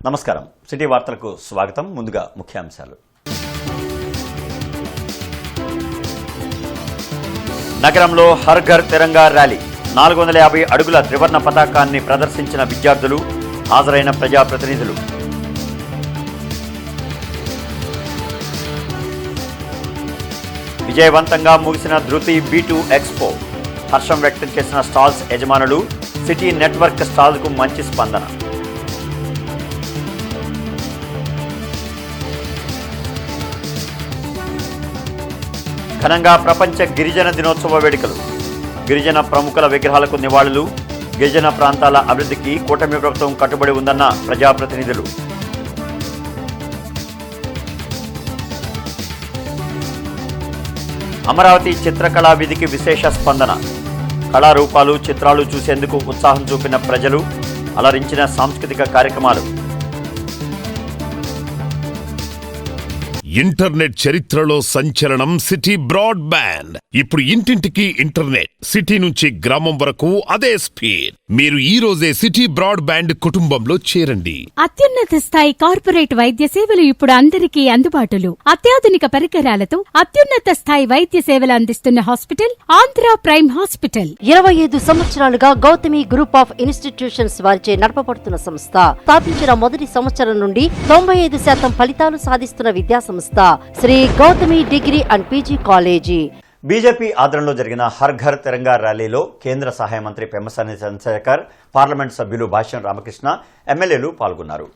నమస్కారం. సిటీ వార్తలకు స్వాగతం. ముందుగా ముఖ్యాంశాలు. నగరంలో హర్ ఘర్ తిరంగా ర్యాలీ. 450 అడుగుల త్రివర్ణ పతాకాన్ని ప్రదర్శించిన విద్యార్థులు, హాజరైన ప్రజాప్రతినిధులు. విజయవంతంగా ముగిసిన ధృతి B2 ఎక్స్పో. హర్షం వ్యక్తం చేసిన స్టాల్స్ యజమానులు. సిటీ నెట్వర్క్ స్టాల్కు మంచి స్పందన. ఘనంగా ప్రపంచ గిరిజన దినోత్సవ వేడుకలు. గిరిజన ప్రముఖుల విగ్రహాలకు నివాళులు. గిరిజన ప్రాంతాల అభివృద్ధికి కూటమి ప్రభుత్వం కట్టుబడి ఉందన్న ప్రజాప్రతినిధులు. అమరావతి చిత్రకళా వీధికి విశేష స్పందన. కళారూపాలు, చిత్రాలు చూసేందుకు ఉత్సాహం చూపిన ప్రజలు, అలరించిన సాంస్కృతిక కార్యక్రమాలు. ఇంటర్నెట్ చరిత్రలో సంచలనం సిటీ బ్రాడ్బ్యాండ్. ఇప్పుడు ఇంటింటికి ఇంటర్నెట్, సిటీ నుంచి గ్రామం వరకు అదే స్పీడ్. మీరు ఈ రోజే సిటీ బ్రాడ్బ్యాండ్ కుటుంబంలో చేరండి. అత్యున్నత స్థాయి కార్పొరేట్ వైద్య సేవలు ఇప్పుడు అందరికీ అందుబాటులో. అత్యాధునిక పరికరాలతో అత్యున్నత స్థాయి వైద్య సేవలు అందిస్తున్న హాస్పిటల్ ఆంధ్ర ప్రైమ్ హాస్పిటల్. 25 సంవత్సరాలుగా గౌతమి గ్రూప్ ఆఫ్ ఇన్స్టిట్యూషన్స్ వారిచే నడపబడుతున్న సంస్థ. స్థాపించిన మొదటి సంవత్సరం నుండి 95% ఫలితాలు సాధిస్తున్న విద్యా సంస్థ Sri Gautami degree and PG college. BJP ఆధ్వర్యంలో జరిగిన హర్ ఘర్ తిరంగా ర్యాలీలో కేంద్ర సహాయ మంత్రి పెమ్మసాని చంద్రశేఖర్, పార్లమెంట్ సభ్యులు భాష్యం రామకృష్ణ, ఎమ్మెల్యేలు పాల్గొన్నారు.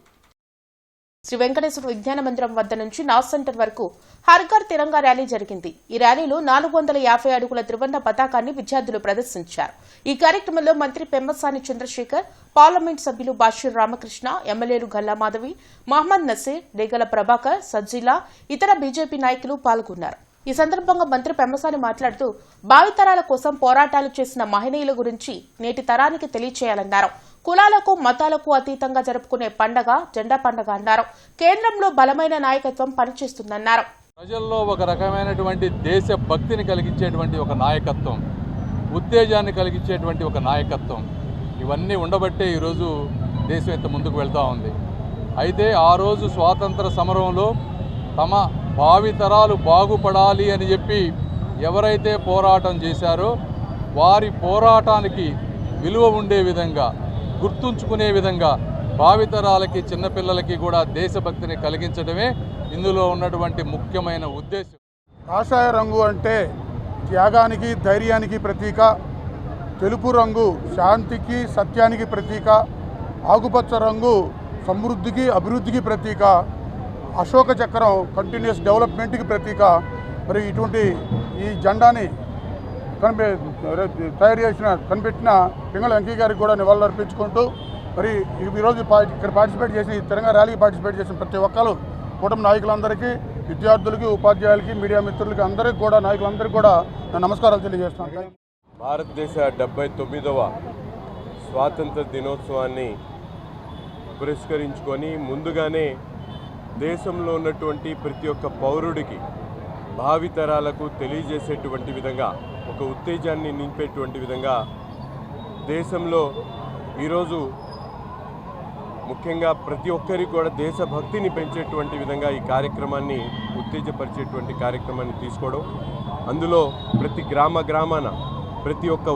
శ్రీ వెంకటేశ్వర విజ్ఞాన మందిరం వద్ద నుంచి నాస్ సెంటర్ వరకు హర్ ఘర్ తిరంగా ర్యాలీ జరిగింది. ఈ ర్యాలీలో 450 అడుగుల త్రివర్ణ పతాకాన్ని విద్యార్థులు ప్రదర్శించారు. ఈ కార్యక్రమంలో మంత్రి పెమ్మసాని చంద్రశేఖర్, పార్లమెంట్ సభ్యులు భాష్యం రామకృష్ణ, ఎమ్మెల్యేలు గల్లా మాధవి, మహమ్మద్ నసీర్, డేగల ప్రభాకర్, సజ్జిలా, ఇతర బీజేపీ నాయకులు పాల్గొన్నారు. ఈ సందర్భంగా మంత్రి పెమ్మసాని మాట్లాడుతూ భావితరాల కోసం పోరాటాలు చేసిన మహనీయుల గురించి నేటి తరానికి తెలియచేయాలన్నారు. కులాలకు, మతాలకు అతీతంగా జరుపుకునే పండగ జెండా పండగ అన్నారు. కేంద్రంలో బలమైన నాయకత్వం పనిచేస్తుందన్నారు. ప్రజల్లో ఒక రకమైనటువంటి దేశ భక్తిని కలిగించేటువంటి ఒక నాయకత్వం, ఉత్తేజాన్ని కలిగించేటువంటి ఒక నాయకత్వం, ఇవన్నీ ఉండబట్టే ఈరోజు దేశం ఇంత ముందుకు వెళ్తూ ఉంది. అయితే ఆ రోజు స్వాతంత్ర సమరంలో తమ భావితరాలు బాగుపడాలి అని చెప్పి ఎవరైతే పోరాటం చేశారో వారి పోరాటానికి విలువ ఉండే విధంగా, గుర్తుంచుకునే విధంగా భావితరాలకి, చిన్నపిల్లలకి కూడా దేశభక్తిని కలిగించడమే ఇందులో ఉన్నటువంటి ముఖ్యమైన ఉద్దేశం. కాషాయ రంగు అంటే త్యాగానికి, ధైర్యానికి ప్రతీక. తెలుపు రంగు శాంతికి, సత్యానికి ప్రతీక. ఆకుపచ్చ రంగు సమృద్ధికి, అభివృద్ధికి ప్రతీక. అశోక చక్రం కంటిన్యూస్ డెవలప్మెంట్కి ప్రతీక. మరి ఇటువంటి ఈ జెండాని కనిపెట్టిన పింగళ వెంకయ్య గారికి కూడా నివాళులు అర్పించుకుంటూ, మరి ఈరోజు ఇక్కడ పార్టిసిపేట్ చేసి ఈ తిరంగా ర్యాలీకి పార్టిసిపేట్ చేసిన ప్రతి ఒక్కరు కుటుంబ నాయకులందరికీ, విద్యార్థులకి, ఉపాధ్యాయులకి, మీడియా మిత్రులకి, అందరికీ కూడా, నాయకులందరికీ కూడా నేను నమస్కారాలు తెలియజేస్తున్నాను. భారతదేశ 79వ స్వాతంత్ర దినోత్సవాన్ని పురస్కరించుకొని ముందుగానే దేశంలో ఉన్నటువంటి ప్రతి ఒక్క పౌరుడికి, భావితరాలకు తెలియజేసేటువంటి విధంగా, ఒక ఉత్తేజాన్ని నింపేటువంటి విధంగా దేశంలో ఈరోజు ముఖ్యంగా ప్రతి ఒక్కరికి కూడా దేశభక్తిని పెంచేటువంటి విధంగా ఈ కార్యక్రమాన్ని, ఉత్తేజపరిచేటువంటి కార్యక్రమాన్ని తీసుకోవడం, అందులో ప్రతి గ్రామాన, ప్రతి ఒక్క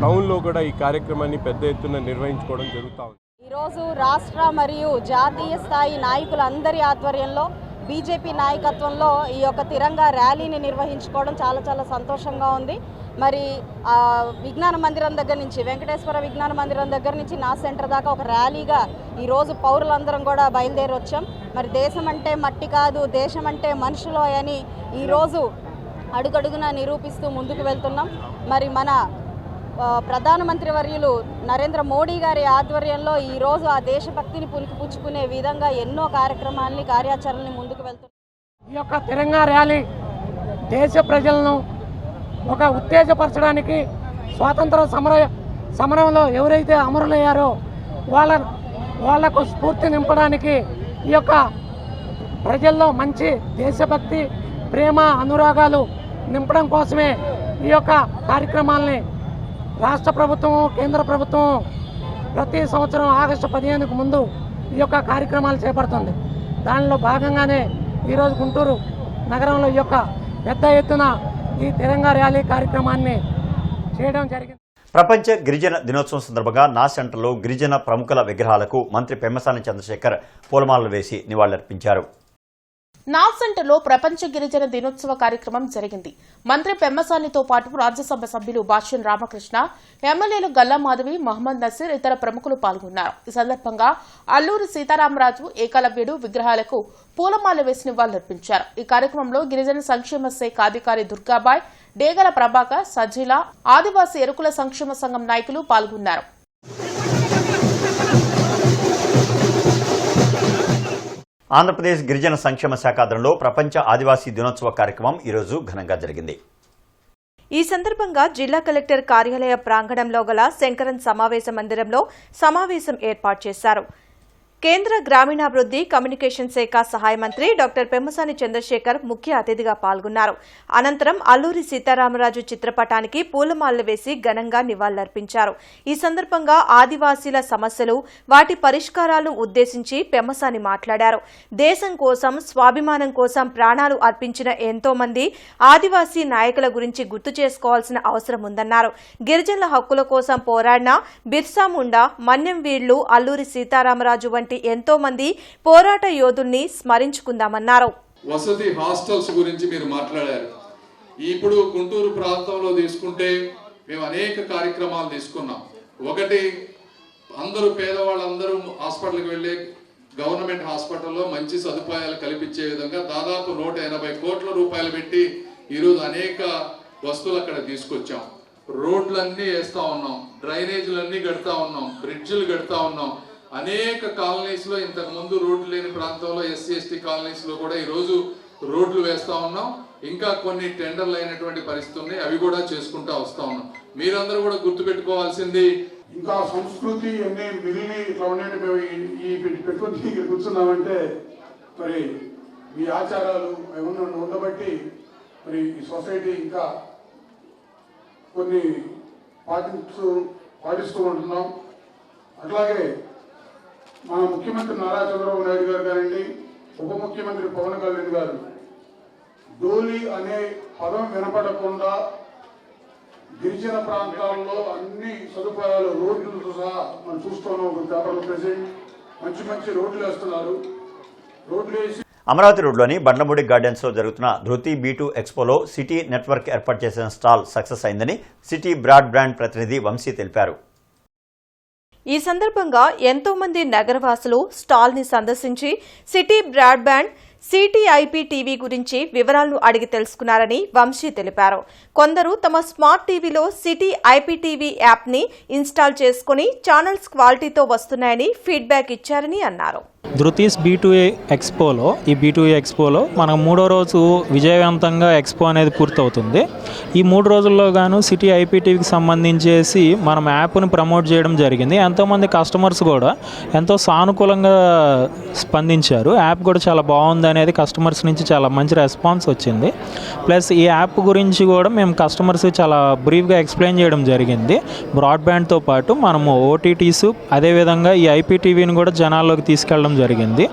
టౌన్లో కూడా ఈ కార్యక్రమాన్ని పెద్ద ఎత్తున నిర్వహించుకోవడం జరుగుతూ ఉంది. ఈరోజు రాష్ట్ర మరియు జాతీయ స్థాయి నాయకులందరి ఆధ్వర్యంలో, బీజేపీ నాయకత్వంలో ఈ యొక్క తిరంగా ర్యాలీని నిర్వహించుకోవడం చాలా చాలా సంతోషంగా ఉంది. మరి విజ్ఞాన మందిరం దగ్గర నుంచి, వెంకటేశ్వర విజ్ఞాన మందిరం దగ్గర నుంచి నా సెంటర్ దాకా ఒక ర్యాలీగా ఈరోజు పౌరులందరం కూడా బయలుదేరి వచ్చాం. మరి దేశం అంటే మట్టి కాదు, దేశం అంటే మనుషులు అని ఈరోజు అడుగడుగున నిరూపిస్తూ ముందుకు వెళ్తున్నాం. మరి మన ప్రధానమంత్రి వర్యులు నరేంద్ర మోడీ గారి ఆధ్వర్యంలో ఈరోజు ఆ దేశభక్తిని పుణికిపుచ్చుకునే విధంగా ఎన్నో కార్యక్రమాలని, కార్యాచరణని ముందుకు వెళ్తున్నాం. ఈ యొక్క తిరంగా ర్యాలీ దేశ ప్రజలను ఒక ఉత్తేజపరచడానికి, స్వాతంత్ర సమరంలో ఎవరైతే అమరులయ్యారో వాళ్లకు స్ఫూర్తి నింపడానికి, ఈ యొక్క ప్రజల్లో మంచి దేశభక్తి, ప్రేమ, అనురాగాలు నింపడం కోసమే ఈ యొక్క కార్యక్రమాలని రాష్ట్ర ప్రభుత్వం, కేంద్ర ప్రభుత్వం ప్రతి సంవత్సరం ఆగస్టు 15కు ముందు ఈ యొక్క కార్యక్రమాలు చేపడుతుంది. దానిలో భాగంగానే ఈరోజు గుంటూరు నగరంలో ఈ యొక్క పెద్ద ఎత్తున ఈ తిరంగా ర్యాలీ కార్యక్రమాన్ని చేయడం జరిగింది. ప్రపంచ గిరిజన దినోత్సవం సందర్భంగా నా సెంటర్లో గిరిజన ప్రముఖుల విగ్రహాలకు మంత్రి పెమ్మసాని చంద్రశేఖర్ పూలమాలలు వేసి నివాళులర్పించారు. నా సెంటర్లో ప్రపంచ గిరిజన దినోత్సవ కార్యక్రమం జరిగింది. మంత్రి పెమ్మసానితో పాటు రాజ్యసభ సభ్యులు భాష్యం రామకృష్ణ, ఎమ్మెల్యేలు గల్లా మాధవి, మహమ్మద్ నసీర్, ఇతర ప్రముఖులు పాల్గొన్నారు. ఈ సందర్భంగా అల్లూరి సీతారామరాజు, ఏకలవ్యుడు విగ్రహాలకు పూలమాల వేసి నివాళులర్పించారు. ఈ కార్యక్రమంలో గిరిజన సంక్షేమ శాఖ అధికారి దుర్గాబాయ్, డేగల ప్రభాకర్, సజిల, ఆదివాసీ ఎరుకుల సంక్షేమ సంఘం నాయకులు పాల్గొన్నారు. ఆంధ్రప్రదేశ్ గిరిజన సంక్షేమ శాఖ ఆధ్వర్యంలో ప్రపంచ ఆదివాసీ దినోత్సవ కార్యక్రమం ఈరోజు ఘనంగా జరిగింది. ఈ సందర్భంగా జిల్లా కలెక్టర్ కార్యాలయ ప్రాంగణంలో గల శంకరన్ సమావేశ మందిరంలో సమావేశం ఏర్పాటు చేశారు. కేంద్ర గ్రామీణాభివృద్ది కమ్యూనికేషన్ శాఖ సహాయ మంత్రి డాక్టర్ పెమ్మసాని చంద్రశేఖర్ ముఖ్య అతిథిగా పాల్గొన్నారు. అనంతరం అల్లూరి సీతారామరాజు చిత్రపటానికి పూలమాలలు వేసి ఘనంగా నివాళులర్పించారు. ఈ సందర్భంగా ఆదివాసీల సమస్యలు, వాటి పరిష్కారాలు ఉద్దేశించి పెమ్మసాని మాట్లాడారు. దేశం కోసం, స్వాభిమానం కోసం ప్రాణాలు అర్పించిన ఎంతో మంది ఆదివాసీ నాయకుల గురించి గుర్తు చేసుకోవాల్సిన అవసరం ఉందన్నారు. గిరిజనుల హక్కుల కోసం పోరాడిన బిర్సా ముండా, మన్యం వీళ్లు, అల్లూరి సీతారామరాజు వంటి ఎంతో మంది పోరాట యోధుల్ని స్మరించుకుందామన్నారు. వసతి హాస్టల్స్ గురించి మీరు మాట్లాడారు. ఇప్పుడు గుంటూరు ప్రాంతంలో తీసుకుంటే మేము అనేక కార్యక్రమాలు తీసుకున్నాం. ఒకటి, అందరూ పేదవాళ్ళందరూ హాస్పిటల్కి వెళ్ళే గవర్నమెంట్ హాస్పిటల్లో మంచి సదుపాయాలు కల్పించే విధంగా దాదాపు 180 కోట్ల రూపాయలు పెట్టి ఈరోజు అనేక వస్తువులు అక్కడ తీసుకొచ్చాం. రోడ్లన్నీ వేస్తా ఉన్నాం, డ్రైనేజీలన్నీ కడతా ఉన్నాం, బ్రిడ్జిలు కడతా ఉన్నాం. అనేక కాలనీస్ లో ఇంతకు ముందు రోడ్లు లేని ప్రాంతంలో ఎస్సీ ఎస్టీ కాలనీస్ లో కూడా ఈరోజు రోడ్లు వేస్తా ఉన్నాం. ఇంకా కొన్ని టెండర్లు అయినటువంటి పరిస్థితులు ఉన్నాయి, అవి కూడా చేసుకుంటా వస్తా ఉన్నాం. మీరందరూ కూడా గుర్తుపెట్టుకోవాల్సింది, ఇంకా సంస్కృతి అన్ని మిగిలిన ఇట్లా ఉండేవి. మేము ఈ పెట్టుకుని ఇక్కడ కూర్చున్నామంటే మరి మీ ఆచారాలు ఉండబట్టి మరి ఈ సొసైటీ ఇంకా కొన్ని పాటిస్తూ ఉంటున్నాం. అట్లాగే మన ముఖ్యమంత్రి నారా చంద్రబాబు నాయుడు గారు కానివ్వండి, ఉప ముఖ్యమంత్రి పవన్ కళ్యాణ్ గారు డోలీ అనే పదం వినపడకుండా గిరిజన ప్రాంతాల్లో అన్ని సదుపాయాలు, రోడ్లతో సహా మనం చూస్తున్నాం. పేపర్లో ప్రెసెంట్ మంచి రోడ్లు వేస్తున్నారు. రోడ్లు వేసి అమరావతి రోడ్లోని బండ్లమూడి గార్డెన్స్ లో జరుగుతున్న ధృతి B2 ఎక్స్పోలో సిటీ నెట్వర్క్ ఏర్పాటు చేసిన స్టాల్ సక్సెస్ అయిందని సిటీ బ్రాడ్ బ్యాండ్ ప్రతినిధి వంశీ తెలిపారు. ఈ సందర్భంగా ఎంతో మంది నగరవాసులు స్టాల్ ని సందర్శించి సిటీ బ్రాడ్ బ్యాండ్, సిటీఐపీ టీవీ గురించి వివరాలను అడిగి తెలుసుకున్నారని వంశీ తెలిపారు. కొందరు తమ స్మార్ట్ టీవీలో సిటీ ఐపీటీవీ యాప్ ని ఇన్స్టాల్ చేసుకుని ఛానల్స్ క్వాలిటీతో వస్తున్నాయని ఫీడ్బ్యాక్ ఇచ్చారని అన్నారు. ధృతీస్ B2A ఎక్స్పోలో, ఈ B2A ఎక్స్పోలో మనం 3వ రోజు విజయవంతంగా ఎక్స్పో అనేది పూర్తవుతుంది. ఈ 3 రోజుల్లో గాను సిటీ ఐపీటీవీకి సంబంధించేసి మనం యాప్ని ప్రమోట్ చేయడం జరిగింది. ఎంతోమంది కస్టమర్స్ కూడా ఎంతో సానుకూలంగా స్పందించారు. యాప్ కూడా చాలా బాగుంది అనేది కస్టమర్స్ నుంచి చాలా మంచి రెస్పాన్స్ వచ్చింది. ప్లస్ ఈ యాప్ గురించి కూడా మేము కస్టమర్స్ చాలా బ్రీఫ్గా ఎక్స్ప్లెయిన్ చేయడం జరిగింది. బ్రాడ్బ్యాండ్తో పాటు మనము ఓటీటీస్, అదేవిధంగా ఈ ఐపీటీవీని కూడా జనాల్లోకి తీసుకెళ్ళడం జరిగింది.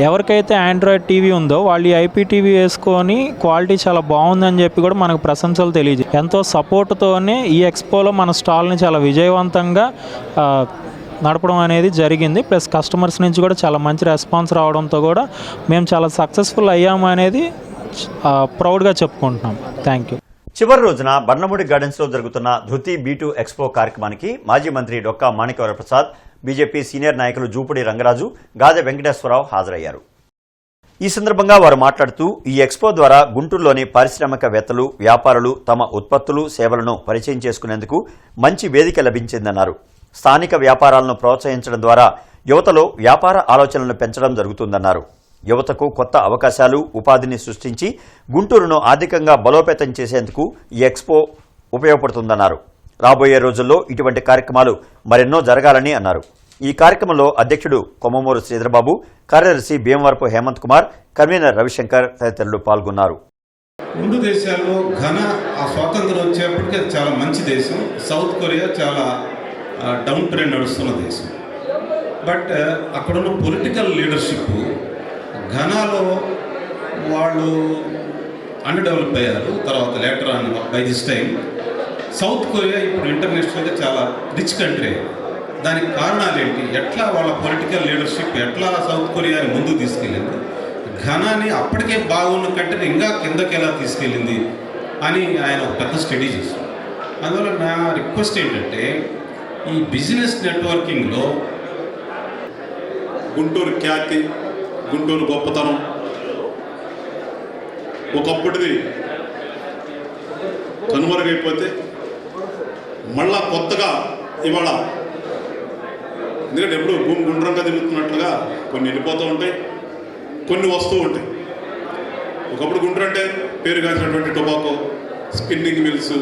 ఎవరికైతే ఆండ్రాయిడ్ టీవీ ఉందో వాళ్ళు ఈ ఐపీటీవీ వేసుకొని క్వాలిటీ చాలా బాగుందని చెప్పి కూడా మనకు ప్రశంసలు తెలియజేయాలి. ఎంతో సపోర్ట్తోనే ఈ ఎక్స్పోలో మన స్టాల్ని చాలా విజయవంతంగా నడపడం అనేది జరిగింది. ప్లస్ కస్టమర్స్ నుంచి కూడా చాలా మంచి రెస్పాన్స్ రావడంతో కూడా మేము చాలా సక్సెస్ఫుల్ అయ్యాము అనేది ప్రౌడ్గా చెప్పుకుంటున్నాం. Thank you. చివరి రోజున బండ్లమూడి గార్డెన్స్ లో జరుగుతున్న ధృతి B2 ఎక్స్పో కార్యక్రమానికి మాజీ మంత్రి డొక్కా మాణిక్యవరప్రసాద్, బీజేపీ సీనియర్ నాయకులు జూపుడి రంగరాజు, గాదె వెంకటేశ్వరరావు హాజరయ్యారు. ఈ సందర్భంగా వారు మాట్లాడుతూ ఈ ఎక్స్పో ద్వారా గుంటూరులోని పారిశ్రామికవేత్తలు, వ్యాపారులు తమ ఉత్పత్తులు, సేవలను పరిచయం చేసుకునేందుకు మంచి వేదిక లభించిందన్నారు. స్థానిక వ్యాపారాలను ప్రోత్సహించడం ద్వారా యువతలో వ్యాపార ఆలోచనలను పెంచడం జరుగుతుందన్నారు. యువతకు కొత్త అవకాశాలు, ఉపాధిని సృష్టించి గుంటూరును ఆర్థికంగా బలోపేతం చేసేందుకు ఈ ఎక్స్పో ఉపయోగపడుతుందన్నారు. రాబోయే రోజుల్లో ఇటువంటి కార్యక్రమాలు మరెన్నో జరగాలని అన్నారు. ఈ కార్యక్రమంలో అధ్యక్షుడు కొమ్మమూరు శ్రీధరబాబు, కార్యదర్శి భీమవరపు హేమంత్ కుమార్, కన్వీనర్ రవిశంకర్ తదితరులు పాల్గొన్నారు. రెండు దేశాల్లో స్వాతంత్రం వచ్చేప్పటికీ అది చాలా మంచి దేశం. సౌత్ కొరియా చాలా డౌన్ ట్రెండ్ నడుస్తున్న దేశం. బట్ అక్కడున్న పొలిటికల్ లీడర్షిప్ ఘనాలో వాళ్ళు అండర్డెవలప్ అయ్యారు. తర్వాత later on by this time south Korea ఇప్పుడు ఇంటర్నేషనల్గా చాలా రిచ్ కంట్రీ. దానికి కారణాలు ఏంటి? ఎట్లా వాళ్ళ పొలిటికల్ లీడర్షిప్ ఎట్లా సౌత్ కొరియాని ముందుకు తీసుకెళ్ళింది, ఘనాని అప్పటికే బాగున్న కంట్రీని ఇంకా కిందకి ఎలా తీసుకెళ్ళింది అని ఆయన ఒక పెద్ద స్టడీ చేశారు. అందువల్ల నా రిక్వెస్ట్ ఏంటంటే ఈ బిజినెస్ నెట్వర్కింగ్లో గుంటూరు ఖ్యాతి, గుంటూరు గొప్పతనం ఒకప్పటిది కనుమరుగైపోతే మళ్ళా కొత్తగా ఇవాళ, ఎందుకంటే ఎప్పుడు భూమి గుండ్రంగా తిరుగుతున్నట్లుగా కొన్ని వెళ్ళిపోతూ ఉంటాయి, కొన్ని వస్తూ ఉంటాయి. ఒకప్పుడు గుంటూరు అంటే పేరు కాసినటువంటి టొబాకో, స్పిన్నింగ్ మిల్స్,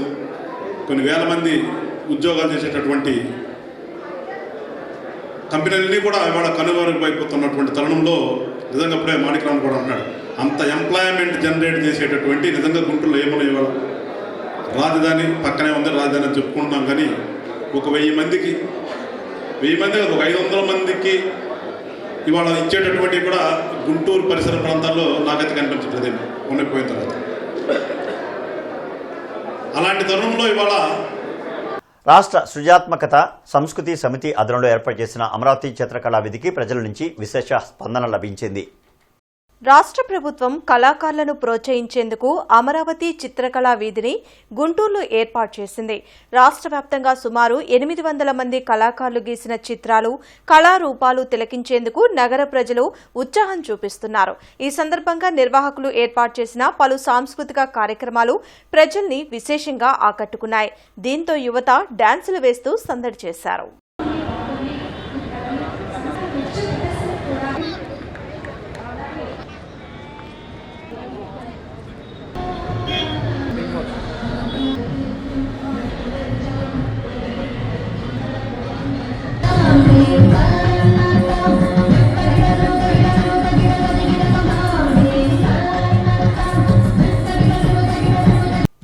కొన్ని వేల మంది ఉద్యోగాలు చేసేటటువంటి కంపెనీలన్నీ కూడా ఇవాళ కనుమరుగైపోతున్నటువంటి తరుణంలో నిజంగా ఇప్పుడే మాణిక్రామ్ కూడా అంటున్నాడు, అంత ఎంప్లాయ్మెంట్ జనరేట్ చేసేటటువంటి నిజంగా గుంటూరులో ఏమన్నా ఇవాళ రాజధాని పక్కనే ఉంది, రాజధాని అని చెప్పుకుంటున్నాం. కానీ ఒక 1000 మందికి ఒక 500 మందికి ఇవాళ ఇచ్చేటటువంటి కూడా గుంటూరు పరిసర ప్రాంతాల్లో నాకైతే కనిపించట్లేదు ఉన్నపోయిన తర్వాత. అలాంటి తరుణంలో ఇవాళ రాష్ట్ర సృజనాత్మకత సంస్కృతి సమితి ఆధ్వర్యంలో ఏర్పాటు చేసిన అమరావతి చిత్రకళా వీధికి ప్రజల నుంచి విశేష స్పందన లభించింది. రాష్ట్ర ప్రభుత్వం కళాకారులను ప్రోత్సహించేందుకు అమరావతి చిత్రకళా వీధిని గుంటూరులో ఏర్పాటు చేసింది. రాష్ట్ర వ్యాప్తంగా సుమారు 800 మంది కళాకారులు గీసిన చిత్రాలు, కళారూపాలు తిలకించేందుకు నగర ప్రజలు ఉత్సాహం చూపిస్తున్నారు. ఈ సందర్భంగా నిర్వాహకులు ఏర్పాటు చేసిన పలు సాంస్కృతిక కార్యక్రమాలు ప్రజల్ని విశేషంగా ఆకట్టుకున్నాయి. దీంతో యువత డాన్సులు వేస్తూ సందడి చేశారు.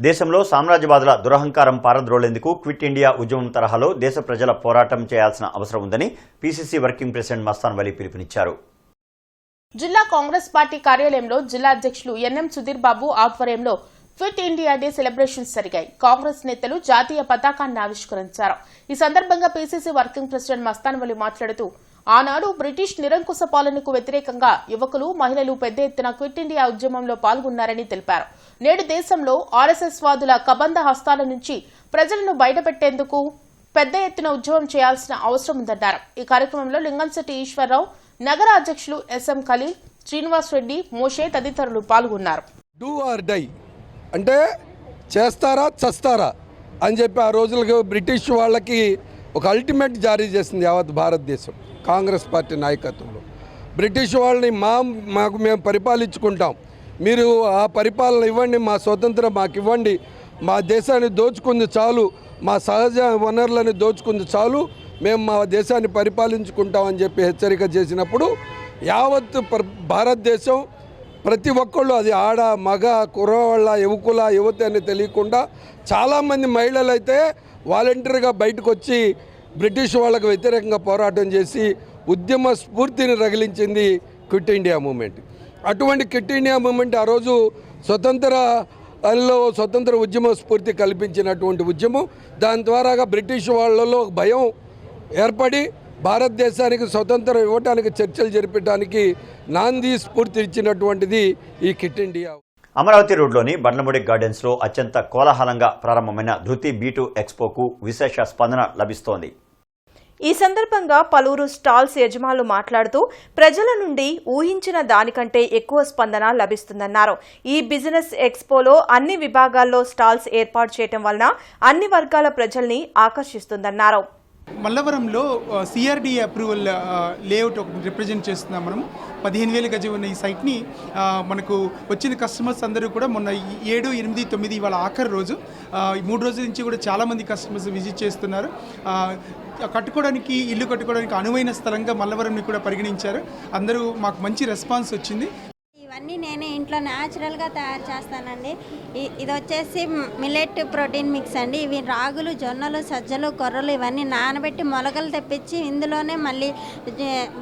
దేశంలో సామ్రాజ్యవాదుల దురహంకారం పారద్రోలేందుకు క్విట్ ఇండియా ఉద్యమం తరహాలో దేశ ప్రజల పోరాటం చేయాల్సిన అవసరం ఉందని PCC working president Mastan Vali పిలుపునిచ్చారు. జిల్లా కాంగ్రెస్ పార్టీ కార్యాలయంలో జిల్లా అధ్యక్షులు ఎన్ఎం సుధీర్ బాబు ఆధ్వర్యంలో క్విట్ ఇండియా డే సెలబ్రేషన్స్ జరిగాయి. కాంగ్రెస్ నేతలు జాతీయ పతాకాన్ని ఆవిష్కరించారు. ఈ సందర్భంగా PCC working president Mastan Vali మాట్లాడుతూ, ఆనాడు బ్రిటిష్ నిరంకుశ పాలనకు వ్యతిరేకంగా యువకులు, మహిళలు పెద్ద ఎత్తున క్విట్ ఇండియా ఉద్యమంలో పాల్గొన్నారని తెలిపారు. నేడు దేశంలో ఆర్ఎస్ఎస్ వాదుల కబంధ హస్తాల నుంచి ప్రజలను బయటపెట్టేందుకు పెద్ద ఎత్తున ఉద్యమం చేయాల్సిన అవసరం ఉందన్నారు. ఈ కార్యక్రమంలో లింగంశెట్టి ఈశ్వరరావు, నగర అధ్యక్షులు ఎస్ఎం ఖలీల్, శ్రీనివాస్ రెడ్డి, మోషే తదితరులు పాల్గొన్నారు. డూ ఆర్ డై అంటే చేస్తారా చస్తారా అని చెప్పి ఆ రోజులకు బ్రిటిష్ వాళ్ళకి ఒక అల్టిమేట్ జారీ చేసింది యావత్ భారతదేశం కాంగ్రెస్ పార్టీ నాయకత్వంలో. బ్రిటిష్ వాళ్ళని మాకు మేము పరిపాలించుకుంటాం, మీరు ఆ పరిపాలన ఇవ్వండి, మా స్వతంత్రం మాకు ఇవ్వండి, మా దేశాన్ని దోచుకుంది చాలు, మా సహజ వనరులని దోచుకుంది చాలు, మేము మా దేశాన్ని పరిపాలించుకుంటామని చెప్పి హెచ్చరిక చేసినప్పుడు యావత్ భారతదేశం ప్రతి ఒక్కళ్ళు, అది ఆడ మగ కుర్రవాళ్ళ యువకుల యువతి అని తెలియకుండా చాలామంది మహిళలు అయితే వాలంటీర్గా బయటకు వచ్చి బ్రిటిష్ వాళ్ళకు వ్యతిరేకంగా పోరాటం చేసి ఉద్యమ స్ఫూర్తిని రగిలించింది క్విట్ ఇండియా మూమెంట్. అటువంటి క్విట్ ఇండియా మూమెంట్ ఆ రోజు స్వతంత్ర ఉద్యమ స్ఫూర్తి కల్పించినటువంటి ఉద్యమం. దాని ద్వారాగా బ్రిటిష్ వాళ్ళలో భయం ఏర్పడి భారతదేశానికి స్వతంత్రం ఇవ్వడానికి చర్చలు జరిపడానికి నాంది స్ఫూర్తి ఇచ్చినటువంటిది ఈ క్విట్ ఇండియా. అమరావతి రోడ్లోని బండ్లమూడి గార్డెన్స్లో అత్యంత కోలాహలంగా ప్రారంభమైన ధృతి B2 ఎక్స్పోకు విశేష స్పందన లభిస్తోంది. ఈ సందర్భంగా పలువురు స్టాల్స్ యజమానులు మాట్లాడుతూ ప్రజల నుండి ఊహించిన దానికంటే ఎక్కువ స్పందన లభిస్తుందన్నారు. ఈ బిజినెస్ ఎక్స్పోలో అన్ని విభాగాల్లో స్టాల్స్ ఏర్పాటు చేయడం వలన అన్ని వర్గాల ప్రజల్ని ఆకర్షిస్తుందన్నారు. మల్లవరంలో సిఆర్డీ అప్రూవల్ లేఅవుట్ ఒకటి రిప్రజెంట్ చేస్తున్నాం. మనం 15,000 గజం ఉన్న ఈ సైట్ని మనకు వచ్చిన కస్టమర్స్ అందరూ కూడా మొన్న 7, 8, 9 ఇవాళ ఆఖరి రోజు, 3 రోజుల నుంచి కూడా చాలామంది కస్టమర్స్ విజిట్ చేస్తున్నారు. ఇల్లు కట్టుకోవడానికి అనువైన స్థలంగా మల్లవరంని కూడా పరిగణించారు. అందరూ మాకు మంచి రెస్పాన్స్ వచ్చింది. ఇవన్నీ నేనే ఇంట్లో న్యాచురల్గా తయారు చేస్తానండి. ఇది వచ్చేసి మిల్లెట్ ప్రోటీన్ మిక్స్ అండి. ఇవి రాగులు, జొన్నలు, సజ్జలు, కొర్రలు ఇవన్నీ నానబెట్టి మొలకలు తెప్పించి ఇందులోనే మళ్ళీ